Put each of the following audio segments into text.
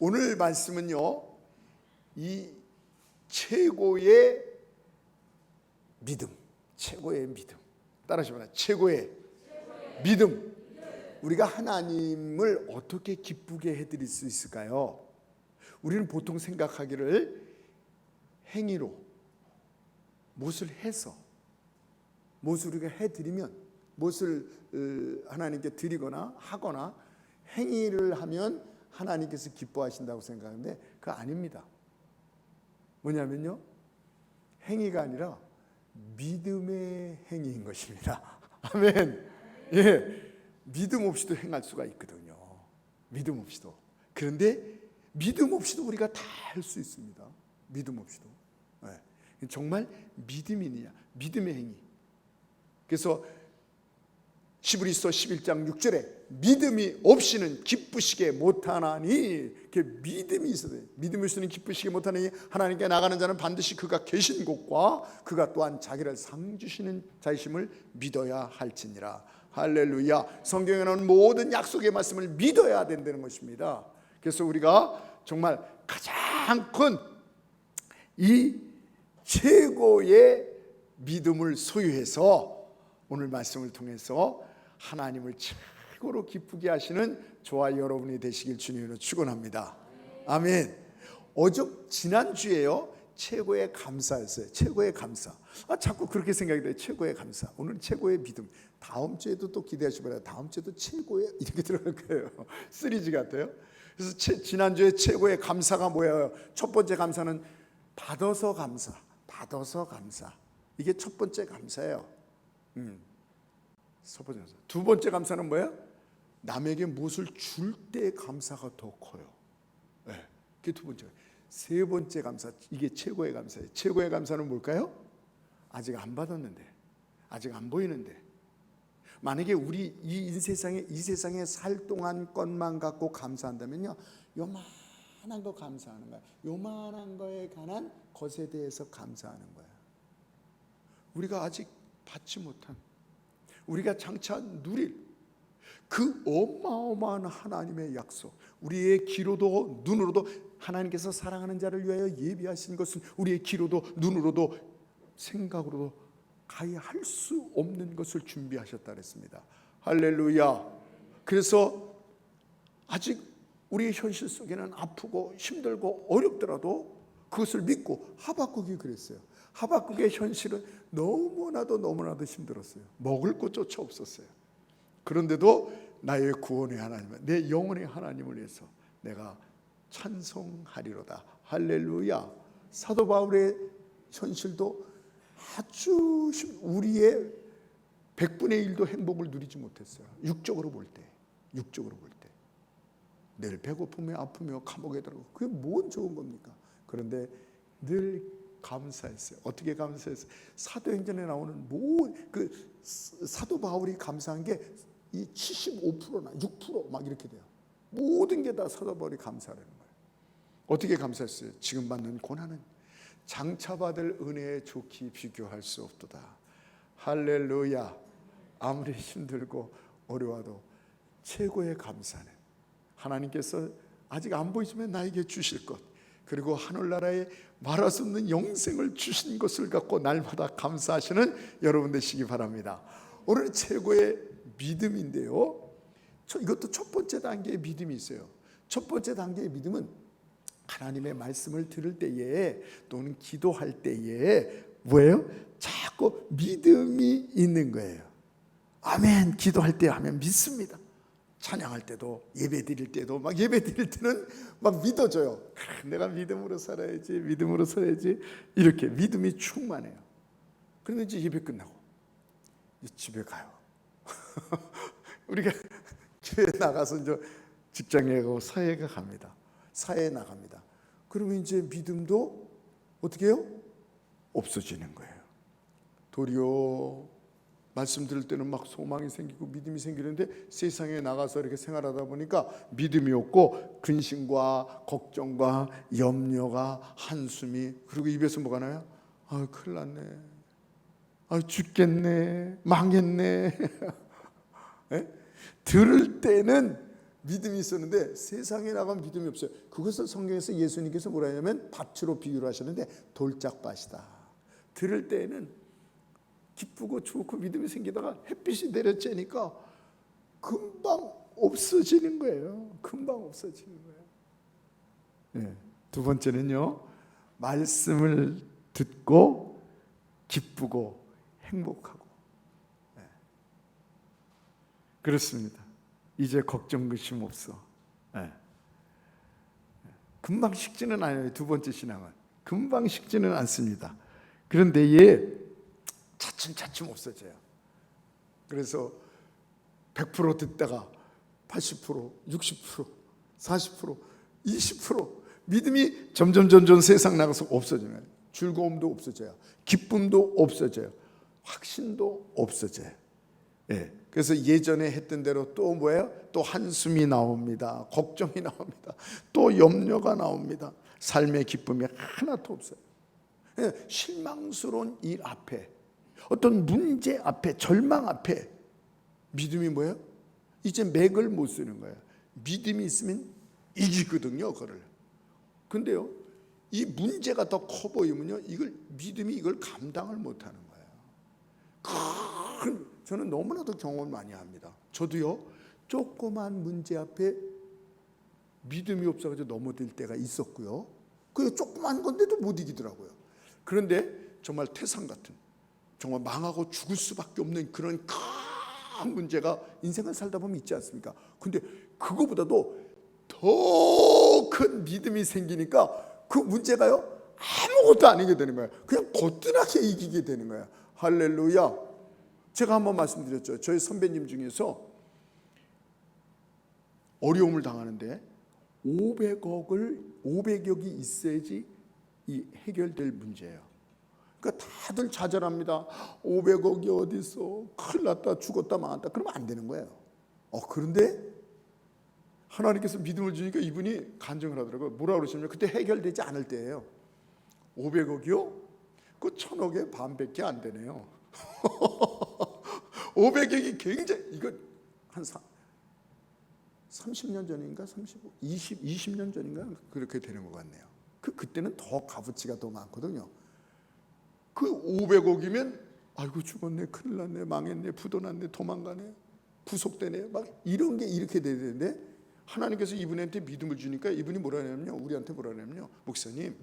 오늘 말씀은요, 이 최고의 믿음, 최고의 믿음. 따라하시면 최고의 믿음. 우리가 하나님을 어떻게 기쁘게 해드릴 수 있을까요? 우리는 보통 생각하기를 행위로, 무엇을 해서, 무엇을 우리가 해드리면, 무엇을 하나님께 드리거나 하거나 행위를 하면 하나님께서 기뻐하신다고 생각하는데 그거 아닙니다. 뭐냐면요, 행위가 아니라 믿음의 행위인 것입니다. 아멘. 예, 믿음 없이도 행할 수가 있거든요. 믿음 없이도. 그런데 믿음 없이도 우리가 다 할 수 있습니다. 믿음 없이도. 예, 정말 믿음이냐, 믿음의 행위. 그래서 히브리서 11장 6절에 믿음이 없이는 기쁘시게 못하나니, 믿음이 있어야 돼요. 믿음이 없이는 기쁘시게 못하나니 하나님께 나가는 자는 반드시 그가 계신 곳과 그가 또한 자기를 상 주시는 자이심을 믿어야 할지니라. 할렐루야. 성경에 나오는 모든 약속의 말씀을 믿어야 된다는 것입니다. 그래서 우리가 정말 가장 큰 이 최고의 믿음을 소유해서 오늘 말씀을 통해서 하나님을 최고로 기쁘게 하시는 저와 여러분이 되시길 주님으로 축원합니다. 아멘. 지난주에요, 최고의 감사였어요. 최고의 감사. 자꾸 그렇게 생각이 돼요. 최고의 감사. 오늘은 최고의 믿음. 다음 주에도 또 기대하시기 바랍니다. 다음 주에도 최고의 이렇게 들어갈 거예요. 시리즈 같아요. 그래서 지난주에 최고의 감사가 뭐예요? 첫 번째 감사는 받아서 감사. 받아서 감사. 이게 첫 번째 감사예요. 두 번째 감사는 뭐예요? 남에게 무엇을 줄 때 감사가 더 커요. 네, 그게 두 번째. 세 번째 감사, 이게 최고의 감사예요. 최고의 감사는 뭘까요? 아직 안 받았는데, 아직 안 보이는데, 만약에 우리 이 세상에 살 동안 것만 갖고 감사한다면요, 요만한 거 감사하는 거야. 요만한 거에 관한 것에 대해서 감사하는 거야. 우리가 아직 받지 못한, 우리가 장차 누릴 그 어마어마한 하나님의 약속, 우리의 귀로도 눈으로도 하나님께서 사랑하는 자를 위하여 예비하신 것은 우리의 귀로도 눈으로도 생각으로도 가히 할 수 없는 것을 준비하셨다 그랬습니다. 할렐루야. 그래서 아직 우리의 현실 속에는 아프고 힘들고 어렵더라도 그것을 믿고, 하박국이 그랬어요. 하박국의 현실은 너무나도 힘들었어요. 먹을 것조차 없었어요. 그런데도 나의 구원의 하나님, 내 영혼의 하나님을 위해서 내가 찬송하리로다. 할렐루야. 사도 바울의 현실도 아주 우리의 100분의 1도 행복을 누리지 못했어요. 육적으로 볼 때. 늘 배고프며 아프며 감옥에 들어가고, 그게 뭔 좋은 겁니까? 그런데 늘 감사했어요. 어떻게 감사했어요? 사도행전에 나오는 그 사도 바울이 감사한 게 이 75%나 6% 이렇게 돼요. 모든 게 다 사도 바울이 감사하는 거예요. 어떻게 감사했어요? 지금 받는 고난은 장차 받을 은혜에 좋게 비교할 수 없도다. 할렐루야. 아무리 힘들고 어려워도 최고의 감사는 하나님께서 아직 안 보이지만 나에게 주실 것, 그리고 하늘나라에 말할 수 없는 영생을 주신 것을 갖고 날마다 감사하시는 여러분 되시기 바랍니다. 오늘 최고의 믿음인데요, 이것도 첫 번째 단계의 믿음이 있어요. 첫 번째 단계의 믿음은 하나님의 말씀을 들을 때에 또는 기도할 때에 뭐예요? 자꾸 믿음이 있는 거예요. 아멘. 기도할 때 하면 믿습니다. 찬양할 때도, 예배 드릴 때도, 예배 드릴 때는 믿어져요. 내가 믿음으로 살아야지, 이렇게 믿음이 충만해요. 그런데 이제 예배 끝나고 이제 집에 가요. 우리가 교회 나가서 이제 직장에 가고 사회에 갑니다. 사회에 나갑니다. 그러면 이제 믿음도 어떻게 해요? 없어지는 거예요. 도리어 말씀 들을 때는 소망이 생기고 믿음이 생기는데 세상에 나가서 이렇게 생활하다 보니까 믿음이 없고 근심과 걱정과 염려가, 한숨이, 그리고 입에서 뭐가 나요? 큰일 났네, 죽겠네, 망했네. 들을 때는 믿음이 있었는데 세상에 나가면 믿음이 없어요. 그것을 성경에서 예수님께서 뭐라 하냐면 밭으로 비유를 하셨는데 돌짝밭이다. 들을 때에는 기쁘고 좋고 믿음이 생기다가 햇빛이 내려쬐니까 금방 없어지는 거예요. 금방 없어지는 거예요. 네. 두 번째는요, 말씀을 듣고 기쁘고 행복하고. 네. 그렇습니다. 이제 걱정 근심 없어. 네. 금방 식지는 않아요. 두 번째 신앙은 금방 식지는 않습니다. 그런데 얘 차츰차츰 없어져요. 그래서 100% 듣다가 80%, 60%, 40%, 20% 믿음이 점점 세상 나가서 없어지는 거예요. 즐거움도 없어져요. 기쁨도 없어져요. 확신도 없어져요. 예. 그래서 예전에 했던 대로 또 뭐예요? 또 한숨이 나옵니다. 걱정이 나옵니다. 또 염려가 나옵니다. 삶의 기쁨이 하나도 없어요. 예. 실망스러운 일 앞에, 어떤 문제 앞에, 절망 앞에 믿음이 뭐예요? 이제 맥을 못 쓰는 거예요. 믿음이 있으면 이기거든요, 그거를. 근데요, 이 문제가 더 커 보이면요, 믿음이 이걸 감당을 못 하는 거예요. 저는 너무나도 경험을 많이 합니다. 저도요, 조그만 문제 앞에 믿음이 없어가지고 넘어질 때가 있었고요. 그 조그만 건데도 못 이기더라고요. 그런데 정말 태산 같은, 정말 망하고 죽을 수밖에 없는 그런 큰 문제가 인생을 살다 보면 있지 않습니까? 근데 그거보다도 더 큰 믿음이 생기니까 그 문제가요, 아무것도 아니게 되는 거예요. 그냥 거뜬하게 이기게 되는 거예요. 할렐루야. 제가 한번 말씀드렸죠. 저희 선배님 중에서 어려움을 당하는데 500억이 있어야지 이 해결될 문제예요. 그러니까 다들 좌절합니다. 500억이 어디 있어? 큰일 났다, 죽었다, 망했다. 그러면 안 되는 거예요. 그런데 하나님께서 믿음을 주니까 이분이 간증을 하더라고요. 뭐라 그러시냐면 그때 해결되지 않을 때예요. 500억이요? 그 1000억의 반밖에 안 되네요. 500억이 굉장히, 이거 한 30년 전인가 20년 전인가 그렇게 되는 것 같네요. 그때는 더 값어치가 더 많거든요. 그 500억이면 아이고 죽었네, 큰일 났네, 망했네, 부도 났네, 도망가네, 구속되네, 막 이런 게 이렇게 돼야 되는데 하나님께서 이분한테 믿음을 주니까 이분이 뭐라 하냐면요, 우리한테 뭐라 하냐면요, 목사님,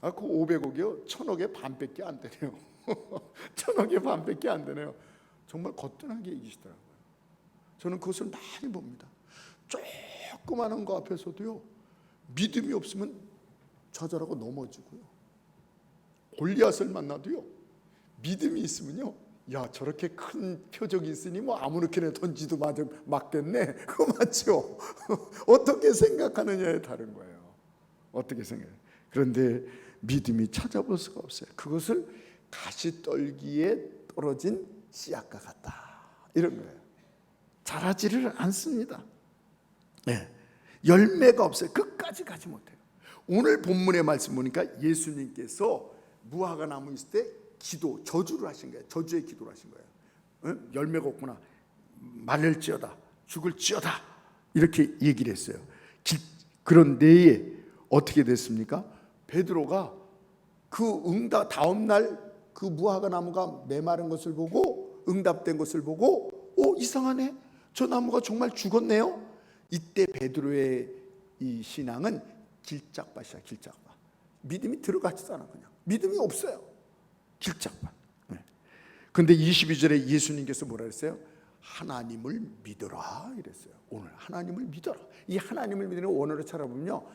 그 500억이요 1000억의 반밖에 안 되네요. 1000억의 반밖에 안 되네요. 정말 거뜬하게 이기시더라고요. 저는 그것을 많이 봅니다. 조그마한 거 앞에서도요, 믿음이 없으면 좌절하고 넘어지고요. 골리앗을 만나도요, 믿음이 있으면요, 야, 저렇게 큰 표적이 있으니 뭐 아무렇게나 던지도 맞겠네. 그거 맞죠? 어떻게 생각하느냐에 다른 거예요. 어떻게 생각해요? 그런데 믿음이 찾아볼 수가 없어요. 그것을 가시떨기에 떨어진 씨앗과 같다, 이런 거예요. 자라지를 않습니다. 네. 열매가 없어요. 끝까지 가지 못해요. 오늘 본문의 말씀 보니까 예수님께서 무화과 나무 있을 때 저주를 하신 거예요. 저주의 기도를 하신 거예요. 응? 열매가 없구나, 말릴지어다, 죽을지어다, 이렇게 얘기를 했어요. 그런데 어떻게 됐습니까? 베드로가 그 다음 날 그 무화과 나무가 메마른 것을 보고, 응답된 것을 보고, 이상하네, 저 나무가 정말 죽었네요. 이때 베드로의 이 신앙은 길짝밭이야, 길짝밭. 믿음이 들어가지도 않아. 그냥 믿음이 없어요. 길짝밭. 그런데 22절에 예수님께서 뭐라 그랬어요? 하나님을 믿어라 이랬어요. 오늘 하나님을 믿어라. 이 하나님을 믿는 원어로 찾아보면요,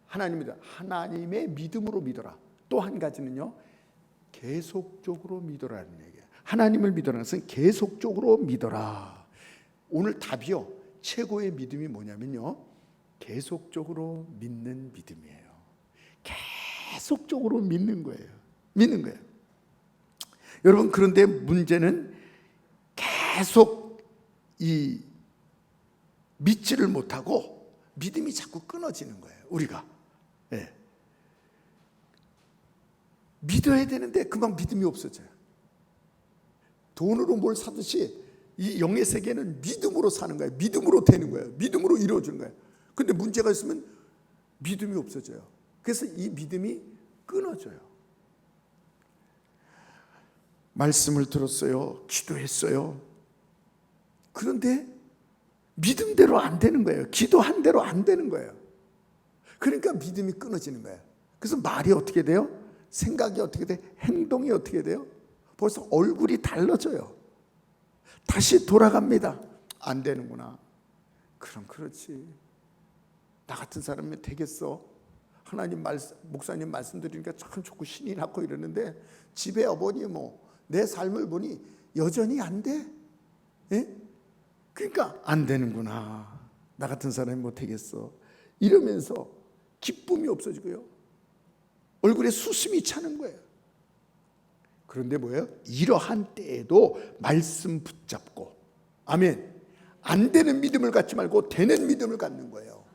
하나님의 믿음으로 믿어라. 또 한 가지는요, 계속적으로 믿어라는 얘기예요. 하나님을 믿어라는 것은 계속적으로 믿어라. 오늘 답이요, 최고의 믿음이 뭐냐면요, 계속적으로 믿는 믿음이에요. 계속적으로 믿는 거예요. 여러분, 그런데 문제는 계속 믿지를 못하고 믿음이 자꾸 끊어지는 거예요. 우리가 믿어야 되는데 금방 믿음이 없어져요. 돈으로 뭘 사듯이 이 영의 세계는 믿음으로 사는 거예요. 믿음으로 되는 거예요. 믿음으로 이루어지는 거예요. 근데 문제가 있으면 믿음이 없어져요. 그래서 이 믿음이 끊어져요. 말씀을 들었어요. 기도했어요. 그런데 믿음대로 안 되는 거예요. 기도한 대로 안 되는 거예요. 그러니까 믿음이 끊어지는 거예요. 그래서 말이 어떻게 돼요? 생각이 어떻게 돼? 행동이 어떻게 돼요? 벌써 얼굴이 달라져요. 다시 돌아갑니다. 안 되는구나. 그럼 그렇지. 나 같은 사람이 되겠어. 하나님 목사님 말씀드리니까 참 좋고 신이 났고 이러는데 집에 어머니 내 삶을 보니 여전히 안 돼. 예? 그러니까 안 되는구나. 나 같은 사람이 못하겠어. 이러면서 기쁨이 없어지고요. 얼굴에 수심이 차는 거예요. 그런데 뭐예요? 이러한 때에도 말씀 붙잡고, 아멘, 안 되는 믿음을 갖지 말고 되는 믿음을 갖는 거예요.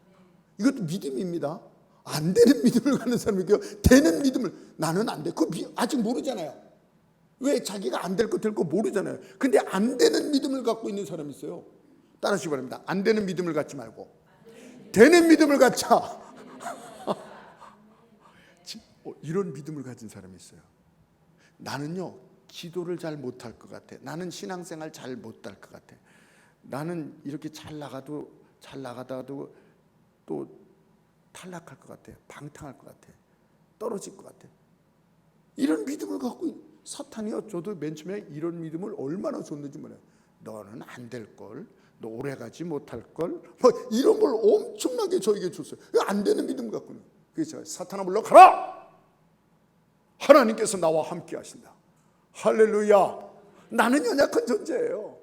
이것도 믿음입니다. 안 되는 믿음을 갖는 사람이 되는 믿음을, 나는 안 돼. 그거 아직 모르잖아요. 왜? 자기가 안 될 거 될 거 모르잖아요. 근데 안 되는 믿음을 갖고 있는 사람이 있어요. 따라하시기 바랍니다. 안 되는 믿음을 갖지 말고 되는 믿음을 갖자. 이런 믿음을 가진 사람이 있어요. 나는요, 기도를 잘 못할 것 같아. 나는 신앙생활 잘 못할 것 같아. 나는 이렇게 잘 나가다가도 또 탈락할 것 같아. 방탕할 것 같아. 떨어질 것 같아. 이런 믿음을 갖고 사탄이요, 저도 맨 처음에 이런 믿음을 얼마나 줬는지 몰라요. 너는 안 될 걸, 너 오래가지 못할 걸, 이런 걸 엄청나게 저에게 줬어요. 안 되는 믿음을 갖고는. 그래서 제가 사탄아 물러가라. 하나님께서 나와 함께 하신다. 할렐루야. 나는 연약한 존재예요.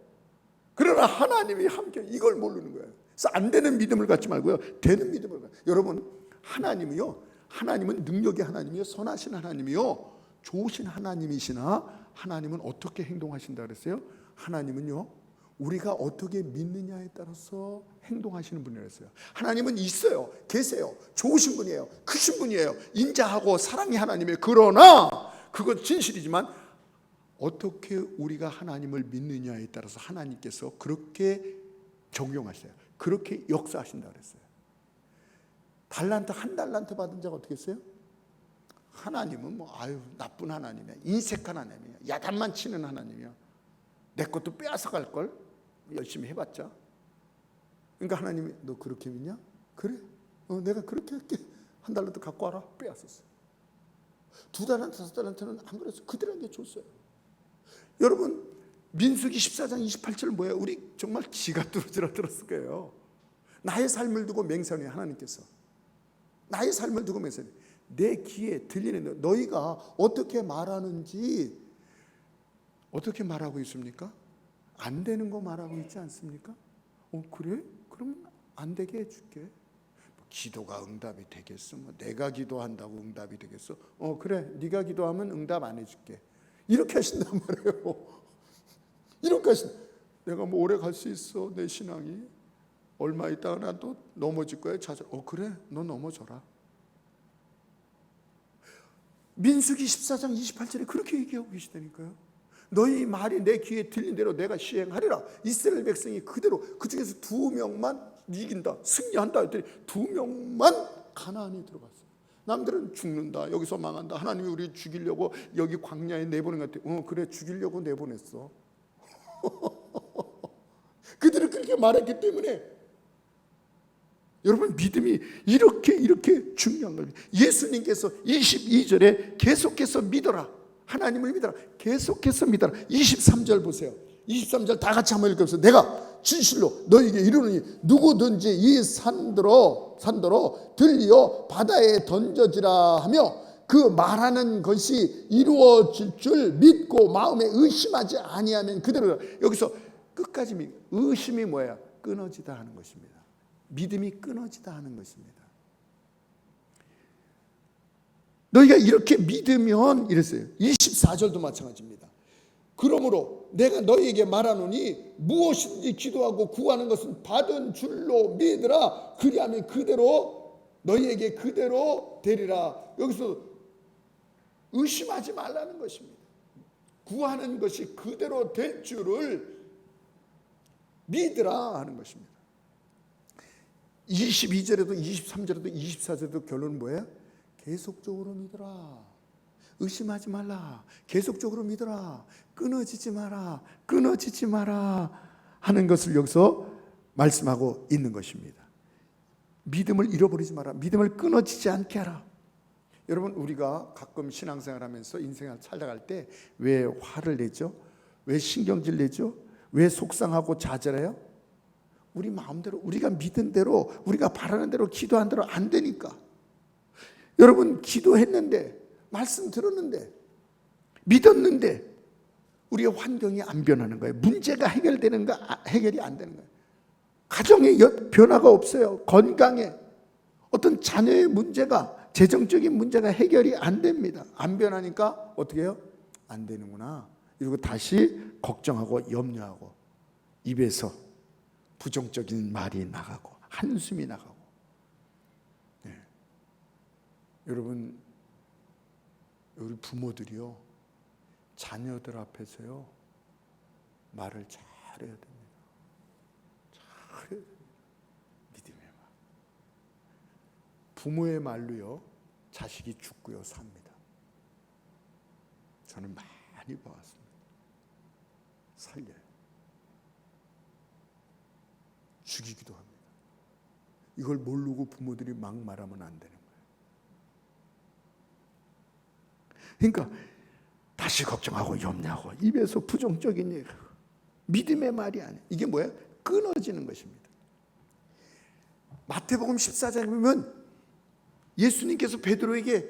그러나 하나님이 함께, 이걸 모르는 거예요. 그래서 안 되는 믿음을 갖지 말고요, 되는 믿음을 갖고. 여러분, 하나님은 능력의 하나님이요, 선하신 하나님이요, 좋으신 하나님이시나, 하나님은 어떻게 행동하신다 그랬어요? 하나님은요, 우리가 어떻게 믿느냐에 따라서 행동하시는 분이었어요. 하나님은 있어요. 계세요. 좋으신 분이에요. 크신 분이에요. 인자하고 사랑의 하나님이에요. 그러나 그건 진실이지만 어떻게 우리가 하나님을 믿느냐에 따라서 하나님께서 그렇게 적용하세요. 그렇게 역사하신다 그랬어요. 한 달란트 받은 자가 어떻게 했어요? 하나님은 나쁜 하나님이야. 인색한 하나님이야. 야단만 치는 하나님이야. 내 것도 빼앗아 갈 걸 열심히 해봤자. 그러니까 하나님이, 너 그렇게 믿냐? 그래, 내가 그렇게 할게. 한 달란트 갖고 와라. 빼앗았어. 2달란트, 5달란트는 안 그랬어요. 그들에게 줬어요. 여러분, 민수기 14장 28절 뭐예요? 우리 정말 기가 뚫어지라 들었을 거예요. 나의 삶을 두고 맹세하는 하나님께서, 나의 삶을 두고 맹세하는, 내 귀에 들리는, 너희가 어떻게 말하는지 어떻게 말하고 있습니까? 안 되는 거 말하고 있지 않습니까? 그래? 그럼 안 되게 해줄게. 기도가 응답이 되겠어? 내가 기도한다고 응답이 되겠어? 그래, 네가 기도하면 응답 안 해줄게. 이렇게 하신단 말이에요. 이렇게 내가 오래 갈 수 있어. 내 신앙이 얼마 있다가 나 또 넘어질 거야. 그래, 너 넘어져라. 민수기 14장 28절에 그렇게 얘기하고 계시다니까요. 너희 말이 내 귀에 들린 대로 내가 시행하리라. 이스라엘 백성이 그대로, 그 중에서 2명만 이긴다, 승리한다 했더니 2명만 가나안에 들어갔어요. 남들은 죽는다, 여기서 망한다, 하나님이 우리 죽이려고 여기 광야에 내보낸 것 같아. 그래, 죽이려고 내보냈어. 그들은 그렇게 말했기 때문에. 여러분, 믿음이 이렇게 중요한 거예요. 예수님께서 22절에 계속해서 믿어라, 하나님을 믿어라, 계속해서 믿어라. 23절 보세요. 23절 다 같이 한번 읽어보세요. 내가 진실로 너희에게 이르노니 누구든지 이 산더러 들려 바다에 던져지라 하며 그 말하는 것이 이루어질 줄 믿고 마음에 의심하지 아니하면 그대로. 여기서 끝까지 의심이 뭐야? 끊어지다 하는 것입니다. 믿음이 끊어지다 하는 것입니다. 너희가 이렇게 믿으면, 이랬어요. 24절도 마찬가지입니다. 그러므로 내가 너희에게 말하노니 무엇이든지 기도하고 구하는 것은 받은 줄로 믿으라. 그리하면 그대로 너희에게 그대로 되리라. 여기서 의심하지 말라는 것입니다. 구하는 것이 그대로 될 줄을 믿으라 하는 것입니다. 22절에도 23절에도 24절에도 결론은 뭐예요? 계속적으로 믿으라. 의심하지 말라. 계속적으로 믿어라. 끊어지지 마라. 끊어지지 마라 하는 것을 여기서 말씀하고 있는 것입니다. 믿음을 잃어버리지 마라. 믿음을 끊어지지 않게 하라. 여러분, 우리가 가끔 신앙생활하면서 인생을 살아갈 때 왜 화를 내죠? 왜 신경질 내죠? 왜 속상하고 좌절해요? 우리 마음대로, 우리가 믿은 대로, 우리가 바라는 대로, 기도한 대로 안 되니까. 여러분, 기도했는데, 말씀 들었는데, 믿었는데 우리의 환경이 안 변하는 거예요. 문제가 해결되는가? 해결이 안 되는 거예요. 가정에 변화가 없어요. 건강에, 어떤 자녀의 문제가, 재정적인 문제가 해결이 안 됩니다. 안 변하니까 어떻게 해요? 안 되는구나. 이러고 다시 걱정하고 염려하고 입에서 부정적인 말이 나가고 한숨이 나가고. 네. 여러분, 우리 부모들이요, 자녀들 앞에서요 말을 잘해야 됩니다. 잘해야 됩니다. 믿음의 말. 부모의 말로요 자식이 죽고요 삽니다. 저는 많이 봐왔습니다. 살려요. 죽이기도 합니다. 이걸 모르고 부모들이 막 말하면 안 되는 거예요. 그러니까 다시 걱정하고 염려하고 입에서 부정적인 얘기, 믿음의 말이 아니에요. 이게 뭐예요? 끊어지는 것입니다. 마태복음 14장에 보면 예수님께서 베드로에게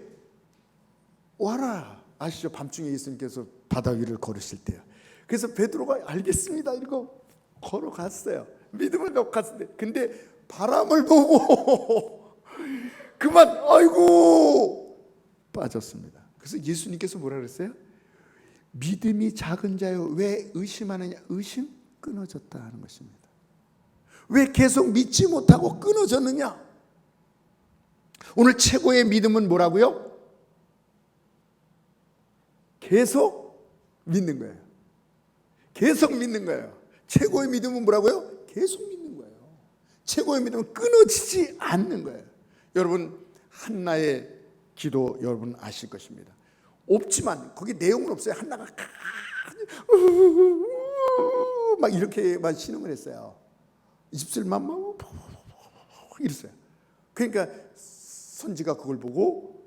와라, 아시죠? 밤중에 예수님께서 바다 위를 걸으실 때요. 그래서 베드로가 알겠습니다 이러고 걸어갔어요. 믿음을 갖고 갔는데, 근데 바람을 보고 그만 아이고 빠졌습니다. 그래서 예수님께서 뭐라 그랬어요? 믿음이 작은 자여 왜 의심하느냐? 의심 끊어졌다 하는 것입니다. 왜 계속 믿지 못하고 끊어졌느냐? 오늘 최고의 믿음은 뭐라고요? 계속 믿는 거예요. 계속 믿는 거예요. 최고의 믿음은 뭐라고요? 계속 믿는 거예요. 최고의 믿음은 끊어지지 않는 거예요. 여러분, 한나의 기도 여러분 아실 것입니다. 없지만 거기 내용은 없어요. 한나가 막 이렇게만 신음을 했어요. 입술만 막 이랬어요. 그러니까 선지가 그걸 보고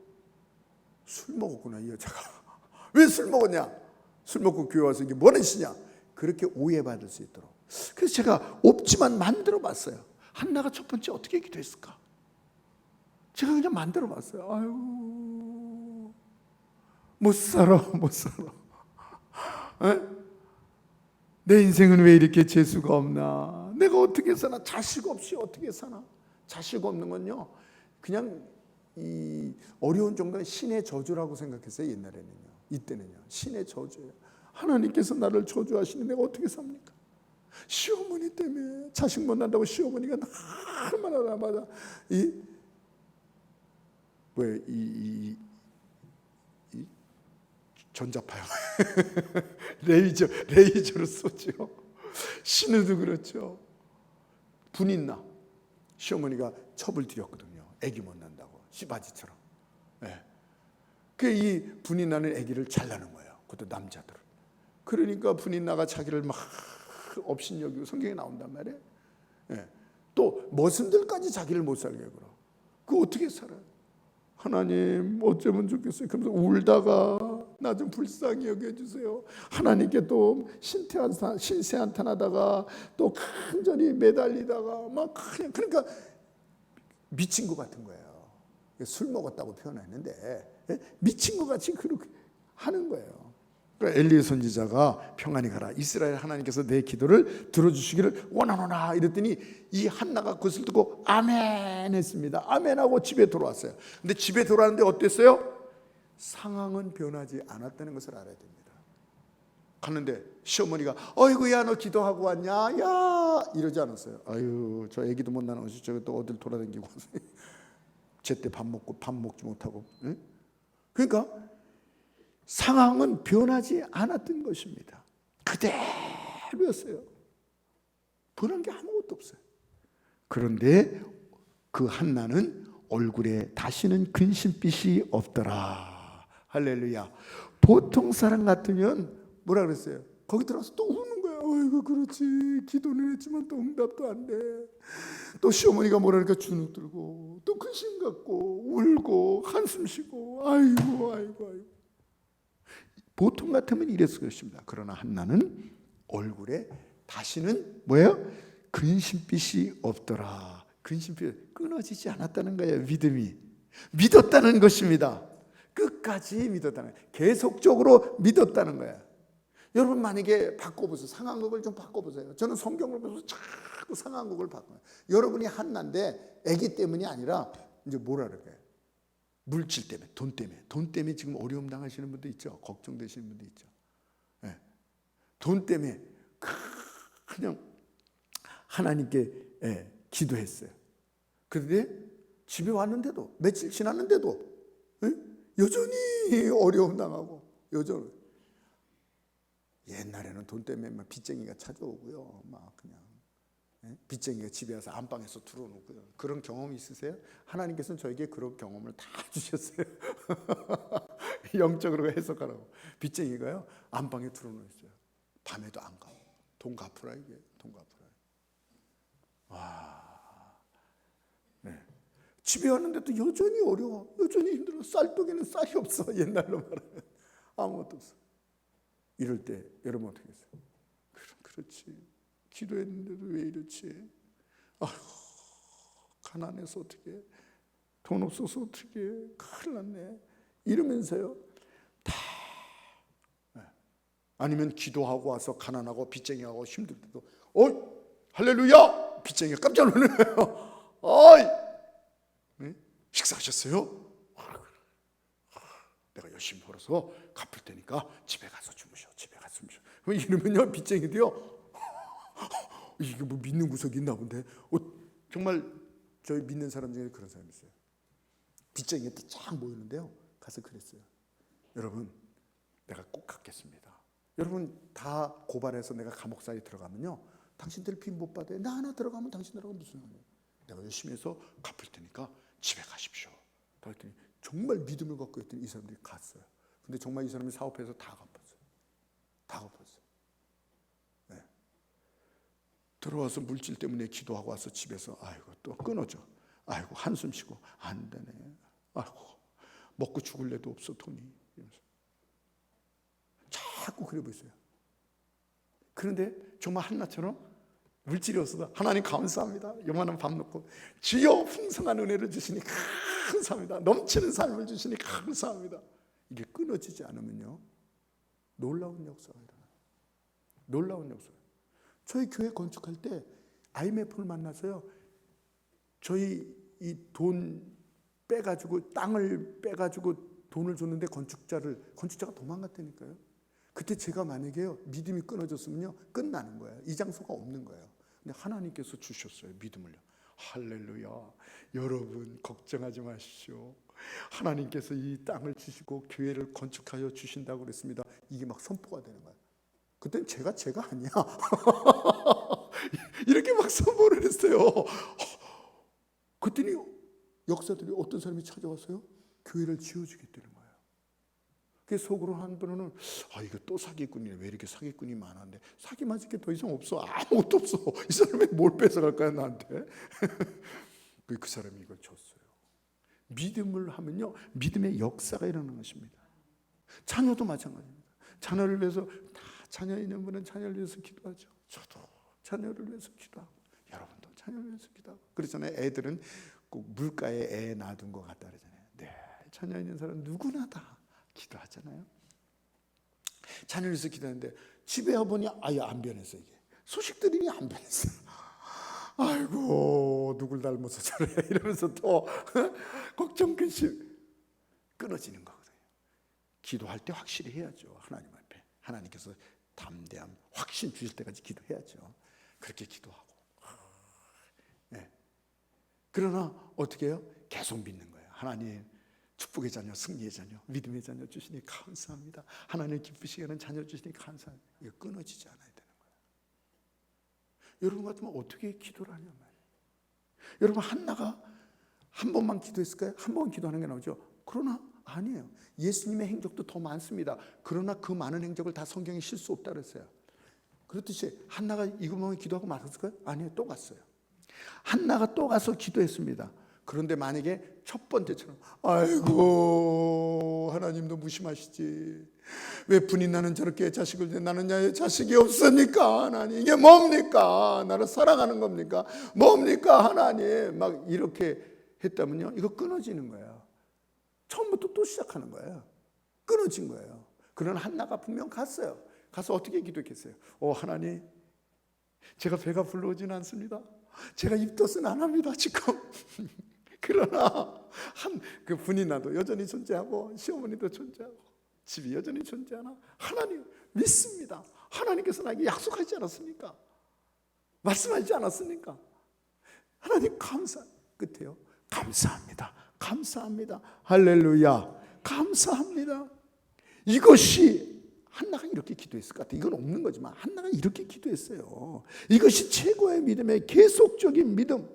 술 먹었구나 이 여자가. 왜 술 먹었냐? 술 먹고 교회 와서 이게 뭐는 짓이냐? 그렇게 오해받을 수 있도록. 그래서 제가 없지만 만들어 봤어요. 한나가 첫 번째 어떻게 기도했을까? 제가 그냥 만들어 봤어요. 아유, 못 살아. 에? 내 인생은 왜 이렇게 재수가 없나? 내가 어떻게 사나? 자식 없이 어떻게 사나? 자식 없는 건요, 그냥 이 어려운 정도는 신의 저주라고 생각했어요. 옛날에는요. 이때는요, 신의 저주예요. 하나님께서 나를 저주하시니 내가 어떻게 삽니까? 시어머니 때문에 자식 못 난다고 시어머니가 얼마나 맞아. 이 전자파요. 레이저로 쏘죠. 신우도 그렇죠. 분이 나. 시어머니가 첩을 들였거든요. 아기 못 난다고. 씨바지처럼. 네. 이 분이 나는 아기를 잘라는 거예요. 그것도 남자들은. 그러니까 분이 나가 자기를 막 업신여기고 성경에 나온단 말이에요. 네. 또 머슴들까지 자기를 못 살게 그러. 그거 어떻게 살아요? 하나님 어쩌면 좋겠어요. 그러면서 울다가 나 좀 불쌍히 여겨주세요. 하나님께 또 신세 한탄하다가 또 간절히 매달리다가 막 그러니까 미친 것 같은 거예요. 술 먹었다고 표현했는데 미친 것 같이 그렇게 하는 거예요. 그러니까 엘리 선지자가 평안히 가라. 이스라엘 하나님께서 내 기도를 들어주시기를 원하노라 이랬더니 이 한나가 그것을 듣고 아멘 했습니다. 아멘하고 집에 돌아왔어요. 근데 집에 돌아왔는데 어땠어요? 상황은 변하지 않았다는 것을 알아야 됩니다. 갔는데 시어머니가 어이구야 너 기도하고 왔냐? 야 이러지 않았어요. 아유 저 애기도 못 나는 것이 저기 또 어딜 돌아다니고 제때 밥 먹지 못하고. 응? 그러니까 상황은 변하지 않았던 것입니다. 그대로였어요. 변한 게 아무것도 없어요. 그런데 그 한나는 얼굴에 다시는 근심빛이 없더라. 할렐루야. 보통 사람 같으면 뭐라 그랬어요? 거기 들어가서 또 우는 거야. 아이고 그렇지, 기도는 했지만 또 응답도 안 돼. 또 시어머니가 뭐라니까 주눅 들고 또 근심 갖고 울고 한숨 쉬고 아이고. 보통 같으면 이랬을 것입니다. 그러나 한나는 얼굴에 다시는 뭐예요? 근심빛이 없더라. 근심빛 끊어지지 않았다는 거예요. 믿음이 믿었다는 것입니다. 끝까지 믿었다는 거예요. 계속적으로 믿었다는 거예요. 여러분 만약에 바꿔보세요. 상황극을 좀 바꿔보세요. 저는 성경을 보면서 자꾸 상황극을 바꿔요. 여러분이 한나인데 아기 때문이 아니라 이제 뭐라 그럴까요? 물질 때문에, 돈 때문에 지금 어려움 당하시는 분도 있죠. 걱정되시는 분도 있죠. 네. 돈 때문에 그냥 하나님께 기도했어요. 그런데 집에 왔는데도 며칠 지났는데도 여전히 어려움 당하고 여전히. 옛날에는 돈 때문에 막 빚쟁이가 찾아오고요. 막 그냥 빚쟁이가 집에 와서 안방에서 들어오고요. 그런 경험이 있으세요? 하나님께서는 저에게 그런 경험을 다 주셨어요. 영적으로 해석하라고. 빚쟁이가요 안방에 들어오셨어요. 밤에도 안 가고 돈 갚으라 이게 돈 갚으라. 와, 네. 집에 왔는데도 여전히 어려워, 여전히 힘들어. 쌀떡에는 쌀이 없어. 옛날로 말하면 아무것도 없어. 이럴 때 여러분 어떻게 했어요? 그렇지. 기도했는데도 왜 이렇지? 아휴, 가난해서 어떻게, 돈 없어서 어떻게, 큰일 났네. 이러면서요. 다. 아니면 기도하고 와서 가난하고 빚쟁이하고 힘들 때도 할렐루야! 빚쟁이가 깜짝 놀라요. 어이! 식사하셨어요? 내가 열심히 벌어서 갚을 테니까 집에 가서 주무셔. 이러면요 빚쟁이도요 이게 뭐 믿는 구석이 있나 본데. 정말 저희 믿는 사람 중에 그런 사람이 있어요. 빚쟁이한테 쫙 모이는데요 가서 그랬어요. 여러분 내가 꼭 갚겠습니다. 여러분 다 고발해서 내가 감옥살이 들어가면요 당신들 빚 못 받아요. 나 하나 들어가면 당신들하고 무슨 상관이에요. 내가 열심히 해서 갚을 테니까 집에 가십시오. 그랬더니 정말 믿음을 갖고 있더니 이 사람들이 갔어요. 근데 정말 이 사람이 사업해서 다 갚았어요. 네. 들어와서 물질 때문에 기도하고 와서 집에서 아이고 또 끊어져. 아이고 한숨 쉬고 안 되네. 아이고 먹고 죽을래도 없어 돈이. 이러면서. 자꾸 그래 보이세요. 그런데 정말 한나처럼 물질이 없어도 하나님 감사합니다. 요만한 밥 넣고 주여 풍성한 은혜를 주시니 감사합니다. 넘치는 삶을 주시니 감사합니다. 이게 끊어지지 않으면요 놀라운 역사가 일어나요. 놀라운 역사. 저희 교회 건축할 때 IMF를 만나서요 저희 이 돈 빼가지고 땅을 빼가지고 돈을 줬는데 건축자가 도망갔다니까요. 그때 제가 만약에요 믿음이 끊어졌으면요 끝나는 거예요. 이 장소가 없는 거예요. 근데 하나님께서 주셨어요 믿음을요. 할렐루야. 여러분 걱정하지 마십시오. 하나님께서 이 땅을 주시고 교회를 건축하여 주신다고 그랬습니다. 이게 막 선포가 되는 거예요. 그때는 제가 아니야. 이렇게 막 선포를 했어요. 그랬더니 역사들이 어떤 사람이 찾아왔어요? 교회를 지어주겠다는 거예요. 그래서 속으로 한 분은 이거 또 사기꾼이네. 왜 이렇게 사기꾼이 많은데 사기 맞을 게 더 이상 없어. 아무것도 없어. 이 사람이 뭘 뺏어갈 거야 나한테. 그 사람이 이걸 줬어요. 믿음을 하면요 믿음의 역사가 일어나는 것입니다. 자녀도 마찬가지입니다. 자녀를 위해서 다 자녀 있는 분은 자녀를 위해서 기도하죠. 저도 자녀를 위해서 기도하고 여러분도 자녀를 위해서 기도하고 그렇잖아요. 애들은 꼭 물가에 애 놔둔 것 같다 그러잖아요. 네, 자녀 있는 사람 누구나 다 기도하잖아요. 자녀를 위해서 기도하는데 집에 와보니 아예 안 변했어. 이게 소식 들으니 안 변했어. 아이고 누굴 닮아서 저래 이러면서 또 걱정 근심 끊어지는 거거든요. 기도할 때 확실히 해야죠. 하나님 앞에 하나님께서 담대함 확신 주실 때까지 기도해야죠. 그렇게 기도하고 네. 그러나 어떻게 해요? 계속 믿는 거예요. 하나님 축복의 자녀, 승리의 자녀, 믿음의 자녀 주시니 감사합니다. 하나님 기쁘시게 하는 자녀 주시니 감사합니다. 이거 끊어지지 않아야 되는 거예요. 여러분 같으면 어떻게 기도를 하냐 말이에요. 여러분 한나가 한 번만 기도했을까요? 한 번 기도하는 게 나오죠. 그러나 아니에요. 예수님의 행적도 더 많습니다. 그러나 그 많은 행적을 다 성경에 실 수 없다 그랬어요. 그렇듯이 한나가 이것만 기도하고 말았을까요? 아니에요. 또 갔어요. 한나가 또 가서 기도했습니다. 그런데 만약에 첫 번째처럼 아이고 하나님도 무심하시지, 왜 분이 나는 저렇게 자식을 내, 나는 자식이 없으니까 하나님 이게 뭡니까, 나를 사랑하는 겁니까, 뭡니까 하나님, 막 이렇게 했다면요 이거 끊어지는 거예요. 처음부터 또 시작하는 거예요. 끊어진 거예요. 그러나 한나가 분명 갔어요. 가서 어떻게 기도했겠어요? 하나님, 제가 배가 불러오지는 않습니다. 제가 입덧은 안 합니다 지금. 그러나 그 분이 나도 여전히 존재하고 시어머니도 존재하고 집이 여전히 존재하나 하나님 믿습니다. 하나님께서 나에게 약속하지 않았습니까? 말씀하지 않았습니까? 하나님 끝에요. 감사합니다. 감사합니다. 할렐루야. 감사합니다. 이것이 한나가 이렇게 기도했을 것 같아요. 이건 없는 거지만 한나가 이렇게 기도했어요. 이것이 최고의 믿음의 계속적인 믿음.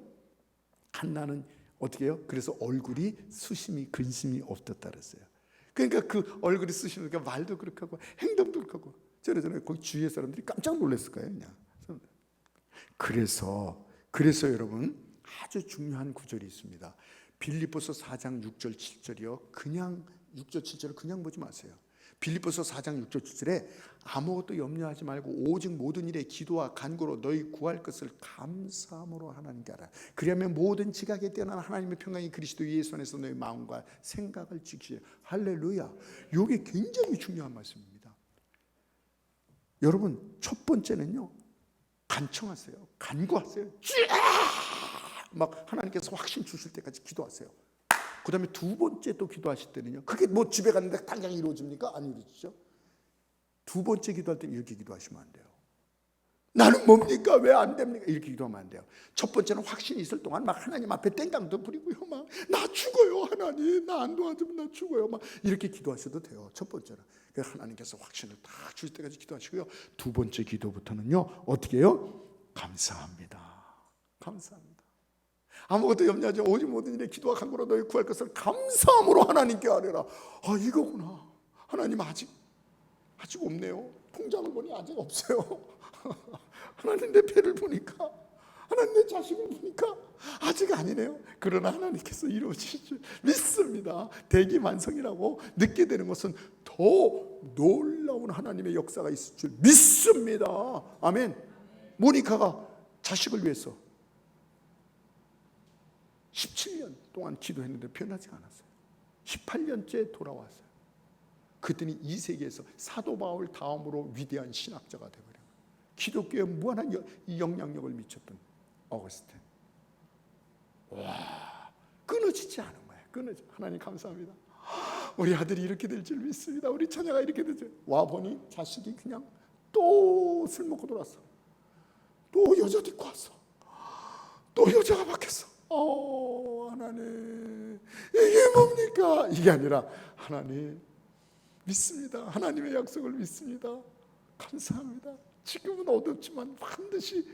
한나는 어떻게 해요? 그래서 얼굴이 수심이 근심이 없었다 그랬어요. 그러니까 그 얼굴이 수심이니까 말도 그렇게 하고 행동도 그렇게 하고 저래 거기 주위의 사람들이 깜짝 놀랐을 거예요. 그냥. 그래서 여러분 아주 중요한 구절이 있습니다. 빌립보서 4장 6절 7절이요. 그냥 6절 7절을 그냥 보지 마세요. 빌립보서 4장 6절 7절에 아무것도 염려하지 말고 오직 모든 일에 기도와 간구로 너희 구할 것을 감사함으로 하나님께 하라. 그러면 모든 지각에 뛰어난 하나님의 평강이 그리스도 예수 안에서 너희 마음과 생각을 지키시라. 할렐루야. 이게 굉장히 중요한 말씀입니다. 여러분 첫 번째는요, 간청하세요. 간구하세요. 막 하나님께서 확신 주실 때까지 기도하세요. 그 다음에 두 번째 또 기도하실 때는요, 그게 뭐 집에 갔는데 당장 이루어집니까? 안 이루어지죠. 두 번째 기도할 때는 이렇게 기도하시면 안 돼요. 나는 뭡니까? 왜 안 됩니까? 이렇게 기도하면 안 돼요. 첫 번째는 확신이 있을 동안 막 하나님 앞에 땡깡도 부리고요, 막 나 죽어요 하나님, 나 안 도와주면 나 죽어요, 막 이렇게 기도하셔도 돼요. 첫 번째는 하나님께서 확신을 딱 주실 때까지 기도하시고요. 두 번째 기도부터는요 어떻게 해요? 감사합니다. 감사합니다. 아무것도 염려하지 오직 모든 일에 기도와 간구로 너희 구할 것을 감사함으로 하나님께 아뢰라. 이거구나. 하나님 아직 없네요. 통장을 보니 아직 없어요. 하나님 내 배를 보니까, 하나님 내 자식을 보니까 아직 아니네요. 그러나 하나님께서 이루어지실 줄 믿습니다. 대기만성이라고 늦게 되는 것은 더 놀라운 하나님의 역사가 있을 줄 믿습니다. 아멘. 모니카가 자식을 위해서 17년 동안 기도했는데 변하지 않았어요. 18년째 돌아왔어요. 그랬더니 이 세계에서 사도 바울 다음으로 위대한 신학자가 되어버려요. 기독교에 무한한 영향력을 미쳤던 어거스틴. 와, 끊어지지 않은 거예요. 하나님 감사합니다. 우리 아들이 이렇게 될 줄 믿습니다. 우리 처녀가 이렇게 될 줄. 와 보니 자식이 그냥 또 술 먹고 돌았어. 또 여자 데리고 왔어. 또 여자가 바뀌었어. 하나님 이게 뭡니까? 이게 아니라 하나님 믿습니다. 하나님의 약속을 믿습니다. 감사합니다. 지금은 어둡지만 반드시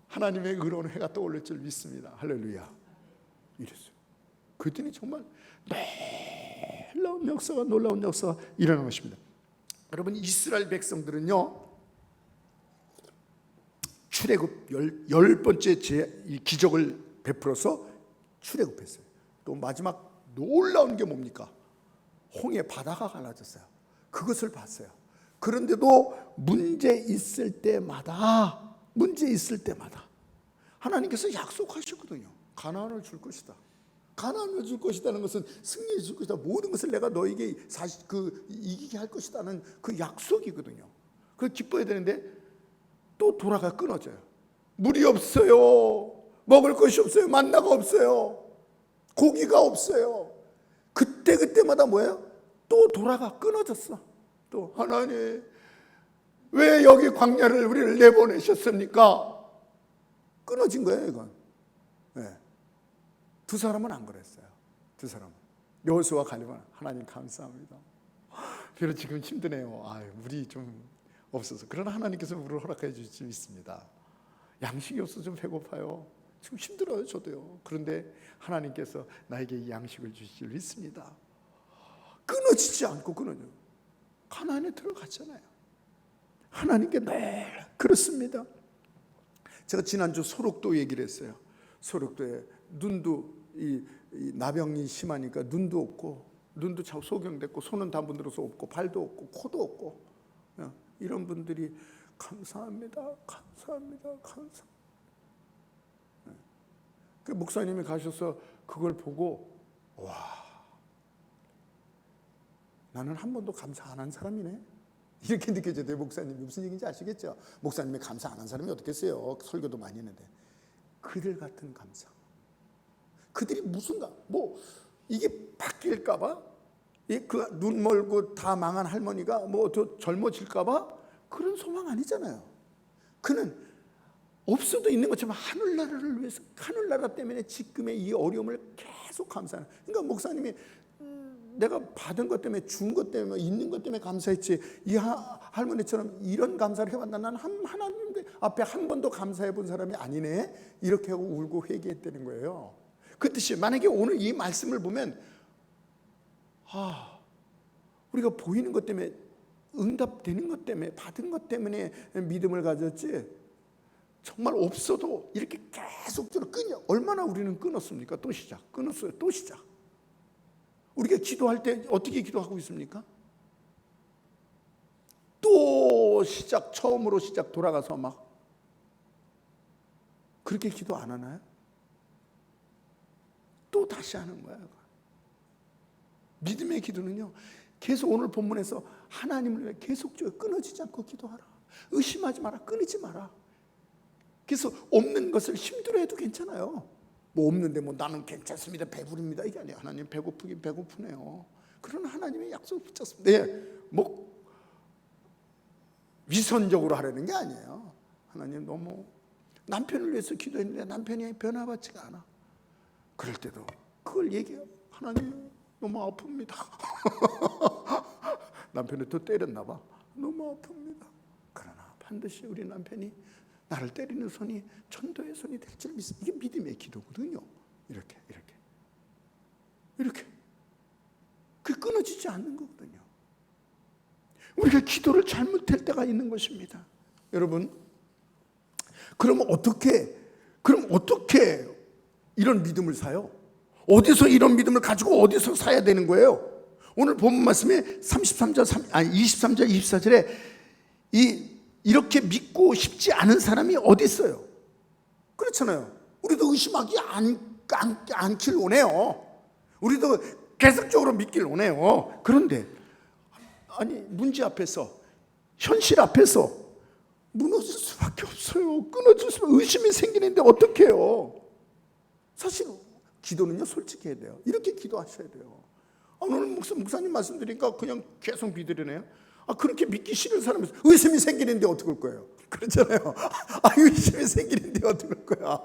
하나님의 의로운 해가 떠오를 줄 믿습니다. 할렐루야. 이랬어요. 그랬더니 정말 놀라운 역사가 일어난 것입니다. 여러분 이스라엘 백성들은요 출애굽 10번째 기적을 베풀어서 출애굽했어요. 또 마지막 놀라운 게 뭡니까? 홍해 바다가 갈라졌어요. 그것을 봤어요. 그런데도 문제 있을 때마다 하나님께서 약속하셨거든요. 가나안을 줄 것이다. 가나안을 줄 것이다는 것은 승리해 줄 것이다. 모든 것을 내가 너에게 이기게 할 것이다는 그 약속이거든요. 그걸 기뻐해야 되는데 또 돌아가 끊어져요. 물이 없어요. 먹을 것이 없어요. 만나가 없어요. 고기가 없어요. 그때마다 뭐예요? 또 돌아가 끊어졌어. 또 하나님 왜 여기 광야를 우리를 내보내셨습니까? 끊어진 거예요 이건. 네. 두 사람은 안 그랬어요. 두 사람은 여호수아와 갈렙은 하나님 감사합니다. 비록 지금 힘드네요. 물이 좀 없어서. 그러나 하나님께서 물을 허락해 주실 수 있습니다. 양식이 없어서 좀 배고파요. 지금 힘들어요, 저도요. 그런데 하나님께서 나에게 이 양식을 주실 줄 믿습니다. 끊어지지 않고 가나안에 들어갔잖아요. 하나님께 늘 그렇습니다. 제가 지난주 소록도 얘기를 했어요. 소록도에 눈도 이 나병이 심하니까 눈도 없고, 눈도 참 소경됐고, 손은 다 문드러서 없고, 발도 없고, 코도 없고, 이런 분들이 감사합니다, 감사합니다, 감사. 그 목사님이 가셔서 그걸 보고, 와, 나는 한 번도 감사 안 한 사람이네, 이렇게 느껴져요. 목사님이 무슨 얘기인지 아시겠죠? 목사님이 감사 안 한 사람이 어떻겠어요? 설교도 많이 했는데. 그들 같은 감사. 그들이 이게 바뀔까봐, 그 눈 멀고 다 망한 할머니가 더 젊어질까봐 그런 소망 아니잖아요. 그는 없어도 있는 것처럼 하늘나라를 위해서, 하늘나라 때문에 지금의 이 어려움을 계속 감사하는. 그러니까 목사님이 내가 받은 것 때문에, 준 것 때문에, 있는 것 때문에 감사했지, 이 할머니처럼 이런 감사를 해봤나? 나는 하나님 앞에 한 번도 감사해 본 사람이 아니네, 이렇게 하고 울고 회개했다는 거예요. 그 뜻이, 만약에 오늘 이 말씀을 보면, 우리가 보이는 것 때문에, 응답되는 것 때문에, 받은 것 때문에 믿음을 가졌지, 정말 없어도 이렇게 계속적으로 얼마나 우리는 끊었습니까? 또 시작, 끊었어요, 또 시작. 우리가 기도할 때 어떻게 기도하고 있습니까? 또 시작, 처음으로 시작, 돌아가서 막 그렇게 기도 안 하나요? 또 다시 하는 거예요. 믿음의 기도는요, 계속 오늘 본문에서 하나님을 위해 계속적으로 끊어지지 않고 기도하라. 의심하지 마라, 끊이지 마라. 그래서 없는 것을 힘들어해도 괜찮아요. 없는데 나는 괜찮습니다, 배부릅니다, 이게 아니에요. 하나님 배고프긴 배고프네요. 그런 하나님의 약속을 붙잡습니다. 위선적으로 하려는 게 아니에요. 하나님, 너무 남편을 위해서 기도했는데 남편이 변화받지가 않아. 그럴 때도 그걸 얘기해요. 하나님, 너무 아픕니다. 남편을 더 때렸나 봐. 너무 아픕니다. 그러나 반드시 우리 남편이 나를 때리는 손이 전도의 손이 될 줄 믿습니다. 이게 믿음의 기도거든요. 이렇게 그게 끊어지지 않는 거거든요. 우리가 기도를 잘못할 때가 있는 것입니다. 여러분, 그럼 어떻게 이런 믿음을 사요? 어디서 이런 믿음을 가지고 어디서 사야 되는 거예요? 오늘 본문 말씀에 23절 24절에 이렇게 믿고 싶지 않은 사람이 어디 있어요? 그렇잖아요. 우리도 의심하기 않길 원해요. 우리도 계속적으로 믿길 원해요. 그런데 문제 앞에서, 현실 앞에서 무너질 수밖에 없어요. 끊어질 수밖에. 의심이 생기는데 어떻게 해요? 사실 기도는요, 솔직히 해야 돼요. 이렇게 기도하셔야 돼요. 오늘 목사님 말씀드리니까 그냥 계속 믿으려네요. 그렇게 믿기 싫은 사람이 의심이 생기는데 어떻게 할 거예요? 그렇잖아요. 의심이 생기는데 어떻게 할 거야?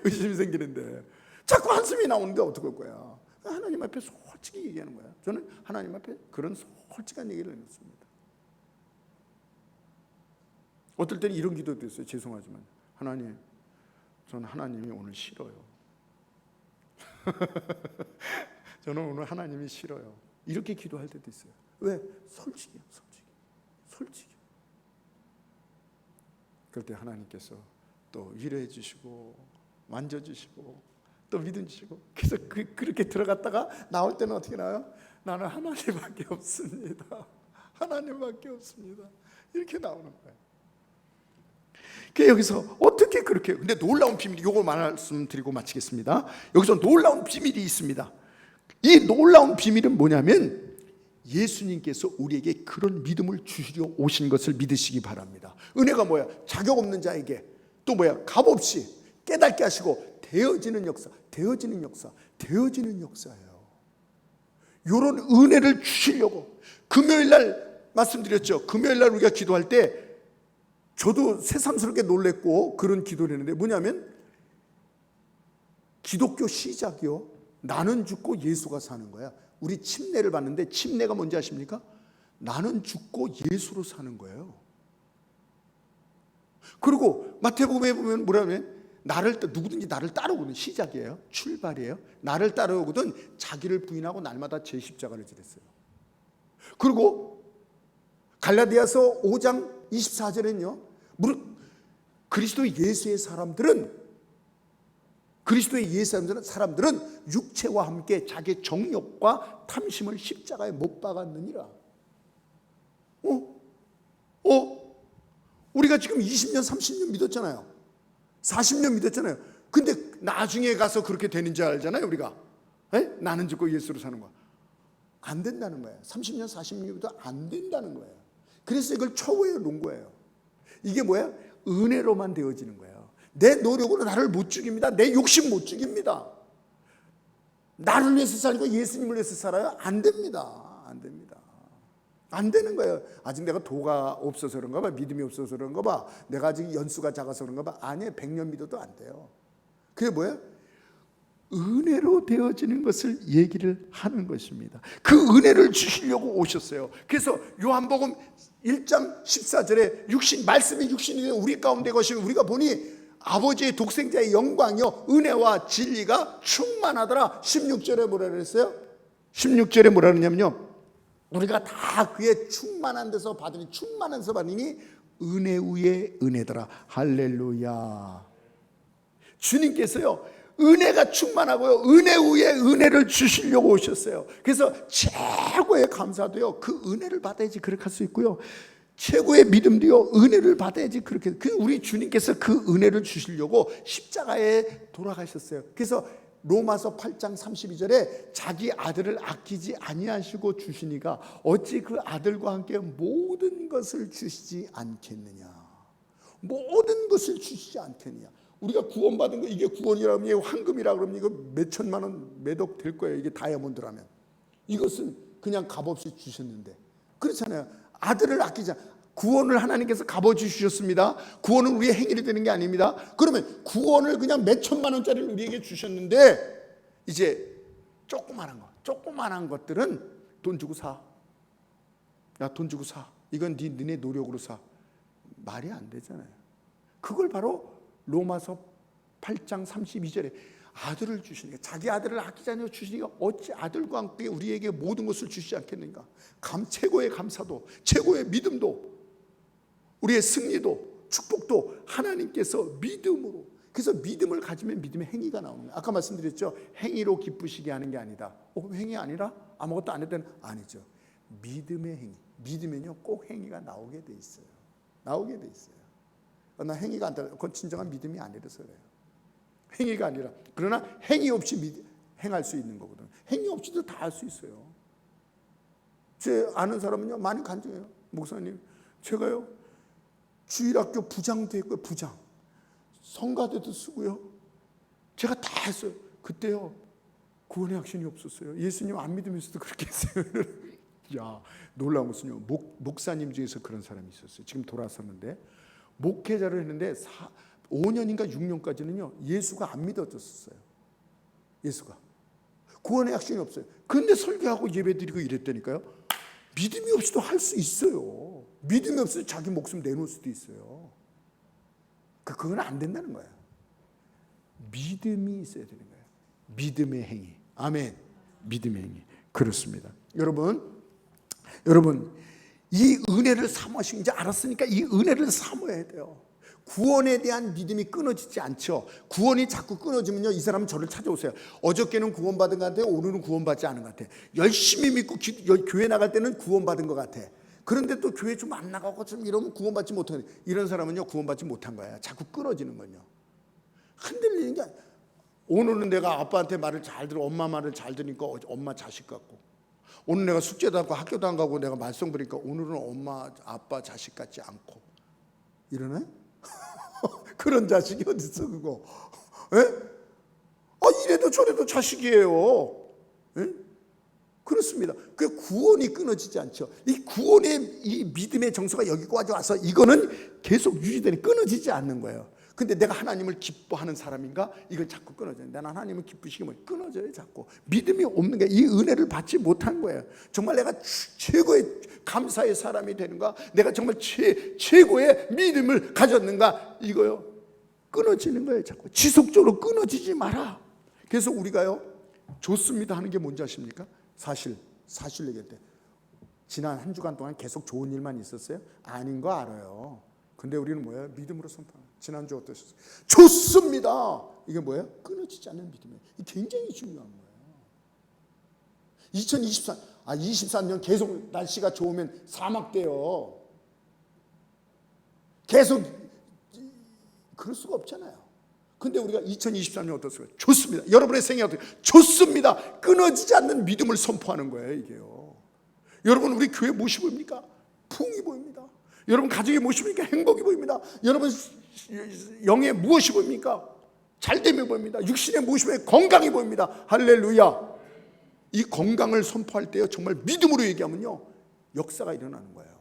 의심이 생기는데 자꾸 한숨이 나오는데 어떻게 할 거야? 하나님 앞에 솔직히 얘기하는 거야. 저는 하나님 앞에 그런 솔직한 얘기를 해놓습니다. 어떨 때는 이런 기도도 있어요. 죄송하지만, 하나님, 저는 하나님이 오늘 싫어요. 저는 오늘 하나님이 싫어요. 이렇게 기도할 때도 있어요. 왜? 솔직히. 그럴 때 하나님께서 또 위로해 주시고 만져주시고 또 믿음 주시고, 그래서 그렇게 들어갔다가 나올 때는 어떻게 나와요? 나는 하나님밖에 없습니다. 하나님밖에 없습니다. 이렇게 나오는 거예요. 여기서 어떻게 그렇게, 근데 놀라운 비밀이, 이걸 말씀드리고 마치겠습니다. 여기서 놀라운 비밀이 있습니다. 이 놀라운 비밀은 뭐냐면, 예수님께서 우리에게 그런 믿음을 주시려 오신 것을 믿으시기 바랍니다. 은혜가 뭐야? 자격 없는 자에게, 또 뭐야? 값없이 깨닫게 하시고 되어지는 역사예요. 이런 은혜를 주시려고, 금요일 날 말씀드렸죠. 금요일 날 우리가 기도할 때 저도 새삼스럽게 놀랬고 그런 기도를 했는데, 뭐냐면 기독교 시작이요, 나는 죽고 예수가 사는 거야. 우리 침례를 받는데 침례가 뭔지 아십니까? 나는 죽고 예수로 사는 거예요. 그리고 마태복음에 보면 뭐라면 누구든지 나를 따르고는 시작이에요. 출발이에요. 나를 따르거든 자기를 부인하고 날마다 제 십자가를 지랬어요. 그리고 갈라디아서 5장 24절에는요. 그리스도 예수의 사람들은 육체와 함께 자기의 정욕과 탐심을 십자가에 못 박았느니라. 우리가 지금 20년, 30년 믿었잖아요. 40년 믿었잖아요. 근데 나중에 가서 그렇게 되는지 알잖아요, 우리가. 나는 죽고 예수로 사는 거야. 안 된다는 거예요. 30년, 40년부터 안 된다는 거예요. 그래서 이걸 초보해 놓은 거예요. 이게 뭐야? 은혜로만 되어지는 거예요. 내 노력으로 나를 못 죽입니다. 내 욕심 못 죽입니다. 나를 위해서 살고 예수님을 위해서 살아요? 안 됩니다. 안 됩니다. 안 되는 거예요. 아직 내가 도가 없어서 그런가 봐. 믿음이 없어서 그런가 봐. 내가 아직 연수가 작아서 그런가 봐. 아니에요. 100년 믿어도 안 돼요. 그게 뭐예요? 은혜로 되어지는 것을 얘기를 하는 것입니다. 그 은혜를 주시려고 오셨어요. 그래서 요한복음 1장 14절에 말씀이 육신이 되어 우리 가운데 거시면 우리가 보니 아버지의 독생자의 영광이요 은혜와 진리가 충만하더라. 16절에 뭐라 그랬어요? 16절에 뭐라 그러냐면요, 우리가 다 그의 충만한 데서 받으니, 충만한 데서 받으니 은혜 위에 은혜더라. 할렐루야. 주님께서요 은혜가 충만하고요 은혜 위에 은혜를 주시려고 오셨어요. 그래서 최고의 감사도요 그 은혜를 받아야지 그렇게 할 수 있고요, 최고의 믿음도요 은혜를 받아야지 그렇게. 우리 주님께서 그 은혜를 주시려고 십자가에 돌아가셨어요. 그래서 로마서 8장 32절에 자기 아들을 아끼지 아니하시고 주시니가 어찌 그 아들과 함께 모든 것을 주시지 않겠느냐. 모든 것을 주시지 않겠느냐. 우리가 구원받은 거, 이게 구원이라고 하면 황금이라고 그러면 이거 몇 천만 원 매덕 될 거예요. 이게 다이아몬드라면. 이것은 그냥 값없이 주셨는데, 그렇잖아요. 아들을 아끼지 않, 구원을 하나님께서 값어치 주셨습니다. 구원은 우리의 행위를 되는 게 아닙니다. 그러면 구원을 그냥 몇 천만 원짜리를 우리에게 주셨는데, 이제 조그만한 것들은 돈 주고 사. 야, 돈 주고 사. 이건 너네 노력으로 사. 말이 안 되잖아요. 그걸 바로 로마서 8장 32절에 아들을 주시니까, 자기 아들을 아끼지 않으려 주시니까 어찌 아들과 함께 우리에게 모든 것을 주시지 않겠는가. 최고의 감사도, 최고의 믿음도, 우리의 승리도, 축복도 하나님께서 믿음으로. 그래서 믿음을 가지면 믿음의 행위가 나옵니다. 아까 말씀드렸죠. 행위로 기쁘시게 하는 게 아니다. 행위 아니라 아무것도 안 했다는, 아니죠. 믿음의 행위. 믿으면요 꼭 행위가 나오게 돼 있어요. 나오게 돼 있어요. 나 행위가 안 돼. 그건 진정한 믿음이 아니라서 그래요. 행위가 아니라. 그러나 행위 없이 행할 수 있는 거거든요. 행위 없이도 다 할 수 있어요. 제 아는 사람은요 많이 간증해요. 목사님, 제가요 주일학교 부장도 했고요. 부장, 성가대도 쓰고요. 제가 다 했어요. 그때요 구원의 확신이 없었어요. 예수님 안 믿으면서도 그렇게 했어요. 야, 놀라운 것은요, 목사님 중에서 그런 사람이 있었어요. 지금 돌아섰는데, 목회자를 했는데 5년인가 6년까지는요 예수가 안 믿어졌었어요. 예수가 구원의 확신이 없어요. 그런데 설교하고 예배드리고 이랬다니까요. 믿음이 없이도 할 수 있어요. 믿음이 없어도 자기 목숨 내놓을 수도 있어요. 그건 안 된다는 거예요. 믿음이 있어야 되는 거예요. 믿음의 행위. 아멘. 믿음의 행위. 그렇습니다. 여러분, 이 은혜를 사모하신 지 알았으니까 이 은혜를 사모해야 돼요. 구원에 대한 믿음이 끊어지지 않죠. 구원이 자꾸 끊어지면요 이 사람은 저를 찾아오세요. 어저께는 구원받은 것 같아, 오늘은 구원받지 않은 것 같아. 열심히 믿고 교회 나갈 때는 구원받은 것 같아. 그런데 또 교회 좀 안 나가고 좀 이러면 구원받지 못하는, 이런 사람은요 구원받지 못한 거예요. 자꾸 끊어지는 건요. 흔들리는 게 아니에요. 오늘은 내가 아빠한테 말을 잘 들어, 엄마 말을 잘 들으니까 엄마 자식 같고, 오늘 내가 숙제도 하고 학교도 안 가고 내가 말썽 부리니까 오늘은 엄마 아빠 자식 같지 않고, 이러네? 그런 자식이 어딨어 그거. 이래도 저래도 자식이에요. 그렇습니다. 그 구원이 끊어지지 않죠. 이 구원의 이 믿음의 정서가 여기까지 와서 이거는 계속 유지되는, 끊어지지 않는 거예요. 근데 내가 하나님을 기뻐하는 사람인가? 이걸 자꾸 끊어져요. 나는 하나님을 기쁘시게 끊어져요. 자꾸 믿음이 없는 게 이 은혜를 받지 못한 거예요. 정말 내가 최고의 감사의 사람이 되는가? 내가 정말 최고의 믿음을 가졌는가? 이거요 끊어지는 거예요. 자꾸 지속적으로 끊어지지 마라. 그래서 우리가요 좋습니다 하는 게 뭔지 아십니까? 사실 얘기할 때 지난 한 주간 동안 계속 좋은 일만 있었어요? 아닌 거 알아요. 근데 우리는 뭐예요? 믿음으로 선포하는. 지난주 어떠셨어요? 좋습니다. 이게 뭐예요? 끊어지지 않는 믿음이에요. 이게 굉장히 중요한 거예요. 23년 계속 날씨가 좋으면 사막돼요. 계속 그럴 수가 없잖아요. 근데 우리가 2023년 어떻습니까? 좋습니다. 여러분의 생애 어떻게? 좋습니다. 끊어지지 않는 믿음을 선포하는 거예요, 이게요. 여러분 우리 교회 무엇이 보입니까? 풍이 보입니다. 여러분 가정에 무엇이 보입니까? 행복이 보입니다. 여러분 영에 무엇이 보입니까? 잘됨이 보입니다. 육신에 무엇이 보입니까? 건강이 보입니다. 할렐루야. 이 건강을 선포할 때요 정말 믿음으로 얘기하면요 역사가 일어나는 거예요.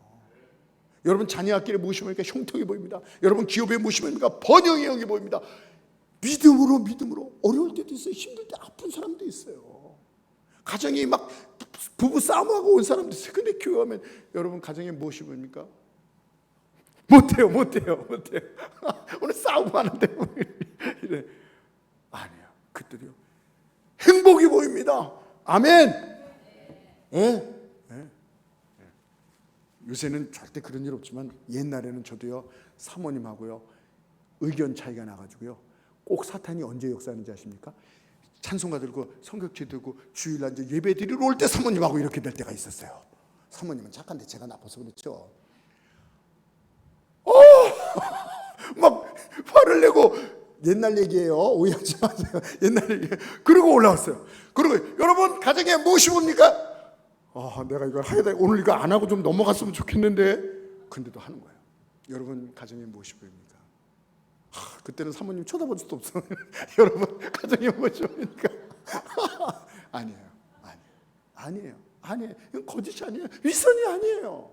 여러분 자녀학길에 무엇이 보입니까? 형통이 보입니다. 여러분 기업에 무엇이 보입니까? 번영의 영이 보입니다. 믿음으로 어려울 때도 있어요. 힘들 때 아픈 사람도 있어요. 가정이 막 부부 싸움하고 온 사람도 있어요. 근데 교회 가면 여러분 가정에 무엇이 보입니까? 못해요. 오늘 싸우고 하는데 이래. 아니에요. 그때도요 행복이 보입니다. 아멘. 예? 요새는 절대 그런 일 없지만 옛날에는 저도요 사모님하고요 의견 차이가 나가지고요 꼭 사탄이 언제 역사하는지 아십니까? 찬송가 들고 성격지 들고 주일날 이제 예배 드리러 올 때 사모님하고 이렇게 될 때가 있었어요. 사모님은 착한데 제가 나빠서 그렇죠. 막 화를 내고 옛날 얘기예요. 오해하지 마세요. 옛날 얘기. 그리고 올라왔어요. 그리고 여러분 가정에 무엇이 뭡니까? 내가 이걸 해야 돼. 오늘 이거 안 하고 좀 넘어갔으면 좋겠는데. 근데도 하는 거예요. 여러분 가정에 무엇이 보입니까? 그때는 사모님 쳐다볼 수도 없어. 여러분 가정에 무엇이 보입니까? 아니에요. 이건 거짓이 아니에요. 위선이 아니에요.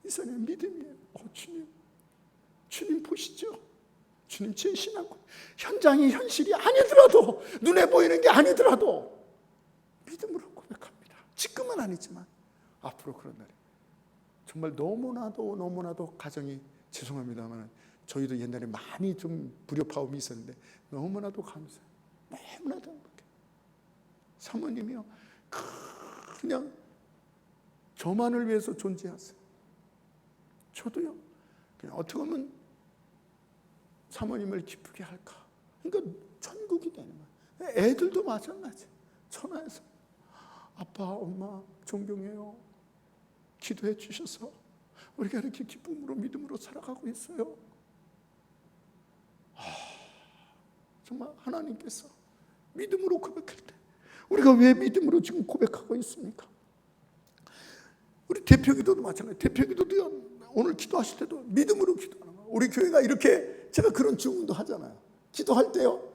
위선이 믿음이에요. 주님 보시죠. 주님 제 신앙 현장이 현실이 아니더라도 눈에 보이는 게 아니더라도 믿음으로 고백합니다. 지금은 아니지만 앞으로 그런 날이 정말 너무나도 가정이 죄송합니다만 저희도 옛날에 많이 좀 불협화음이 있었는데 너무나도 감사해요. 너무나도 행복해요. 사모님이요 그냥 저만을 위해서 존재하세요. 저도요 그냥 어떻게 보면 사모님을 기쁘게 할까? 그러니까 천국이 되는 거예요. 애들도 마찬가지. 전화해서 아빠, 엄마 존경해요. 기도해 주셔서 우리가 이렇게 기쁨으로 믿음으로 살아가고 있어요. 정말 하나님께서 믿음으로 고백할 때 우리가 왜 믿음으로 지금 고백하고 있습니까? 우리 대표기도도 마찬가지. 대표기도도요. 오늘 기도하실 때도 믿음으로 기도하는 거예요. 우리 교회가 이렇게 제가 그런 증언도 하잖아요. 기도할 때요.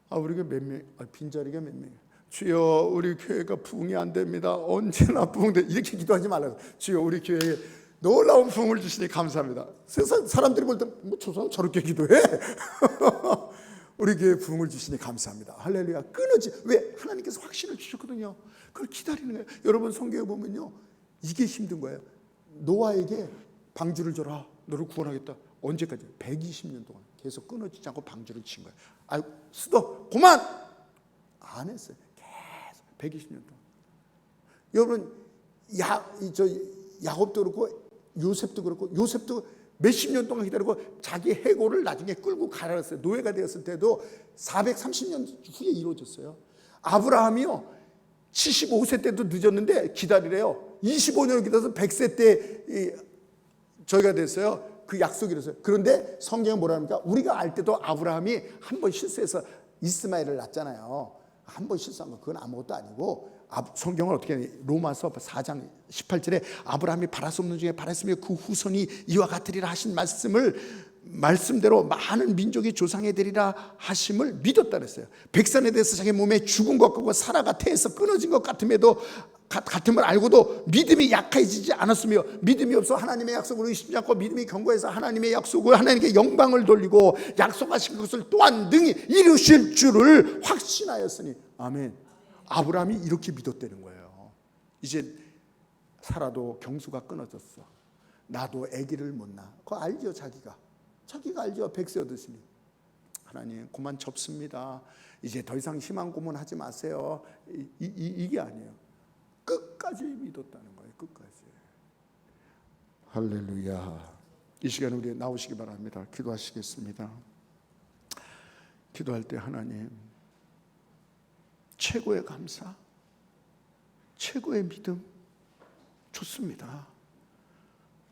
우리가 몇 명, 빈자리가 몇 명이에요. 주여 우리 교회가 부흥이 안 됩니다. 언제나 부흥돼. 이렇게 기도하지 말라고. 주여 우리 교회에 놀라운 부흥을 주시니 감사합니다. 세상 사람들이 볼 때 뭐 저 사람 저렇게 기도해? 우리 교회에 부흥을 주시니 감사합니다. 할렐루야. 끊어지. 왜? 하나님께서 확신을 주셨거든요. 그걸 기다리는 거예요. 여러분 성경에 보면요. 이게 힘든 거예요. 노아에게 방주를 줘라. 너를 구원하겠다. 언제까지? 120년 동안 계속 끊어지지 않고 방주를 친 거예요. 수도 그만! 안 했어요. 계속 120년 동안. 여러분 야곱도 그렇고 요셉도 그렇고 요셉도 몇십 년 동안 기다리고 자기 해골을 나중에 끌고 가라했어요. 노예가 되었을 때도 430년 후에 이루어졌어요. 아브라함이요 75세 때도 늦었는데 기다리래요. 25년을 기다려서 100세 때 저희가 됐어요. 그 약속이 있었어요. 그런데 성경은 뭐라 합니까? 우리가 알 때도 아브라함이 한 번 실수해서 이스마엘을 낳잖아요. 한 번 실수한 거 그건 아무것도 아니고 성경은 어떻게 하냐? 로마서 4장 18절에 아브라함이 바랄 수 없는 중에 바랐으며 그 후손이 이와 같으리라 하신 말씀대로 많은 민족이 조상이 되리라 하심을 믿었다 그랬어요. 백산에 대해서 자기 몸에 죽은 것 같고 사라가 태에서 끊어진 것 같음에도 같은 걸 알고도 믿음이 약해지지 않았으며, 믿음이 없어 하나님의 약속을 의심지 않고 믿음이 견고해서 하나님의 약속을, 하나님께 영광을 돌리고 약속하신 것을 또한 능히 이루실 줄을 확신하였으니. 아멘. 아브라함이 이렇게 믿었다는 거예요. 이제 살아도 경수가 끊어졌어. 나도 아기를 못 낳아. 그거 알죠. 자기가 알죠. 100세 얻으시니. 하나님 그만 접습니다. 이제 더 이상 희망 고문하지 마세요. 이게 아니에요. 끝까지 믿었다는 거예요. 끝까지. 할렐루야. 이 시간에 우리 나오시기 바랍니다. 기도하시겠습니다. 기도할 때 하나님, 최고의 감사, 최고의 믿음 좋습니다.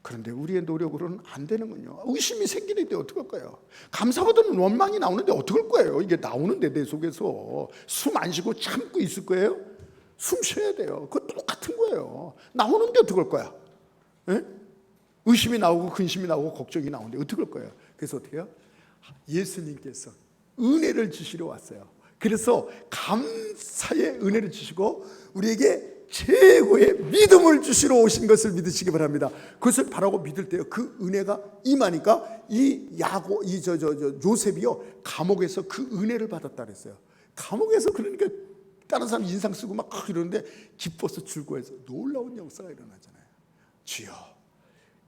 그런데 우리의 노력으로는 안 되는군요. 의심이 생기는데 어떡할까요? 감사보다는 원망이 나오는데 어떡할 거예요? 이게 나오는데 내 속에서 숨 안 쉬고 참고 있을 거예요? 숨 쉬어야 돼요. 그거 똑같은 거예요. 나오는데 어떡할 거야? 에? 의심이 나오고 근심이 나오고 걱정이 나오는데 어떡할 거예요? 그래서 어떻게 해요? 예수님께서 은혜를 주시러 왔어요. 그래서 감사의 은혜를 주시고 우리에게 최고의 믿음을 주시러 오신 것을 믿으시기 바랍니다. 그것을 바라고 믿을 때요, 그 은혜가 임하니까 이 요셉이요, 감옥에서 그 은혜를 받았다 그랬어요. 감옥에서 그러니까 다른 사람 인상 쓰고 막 이러는데 기뻐서 즐거워해서 놀라운 역사가 일어나잖아요. 주여,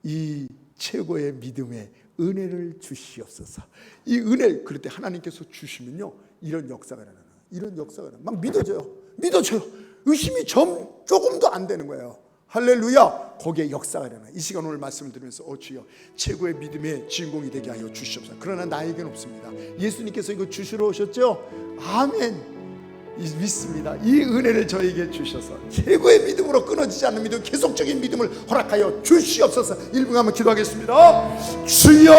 이 최고의 믿음의 은혜를 주시옵소서. 이 은혜, 그럴 때 하나님께서 주시면요, 이런 역사가 일어나요. 이런 역사가 일어나요. 막 믿어져요. 의심이 조금도 안 되는 거예요. 할렐루야. 거기에 역사가 일어나요. 이 시간 오늘 말씀을 들으면서 주여, 최고의 믿음의 주인공이 되게 하여 주시옵소서. 그러나 나에게는 없습니다. 예수님께서 이거 주시러 오셨죠? 아멘. 믿습니다. 이 은혜를 저에게 주셔서 최고의 믿음으로 끊어지지 않는 믿음, 계속적인 믿음을 허락하여 주시옵소서. 1분 한번 기도하겠습니다. 주여,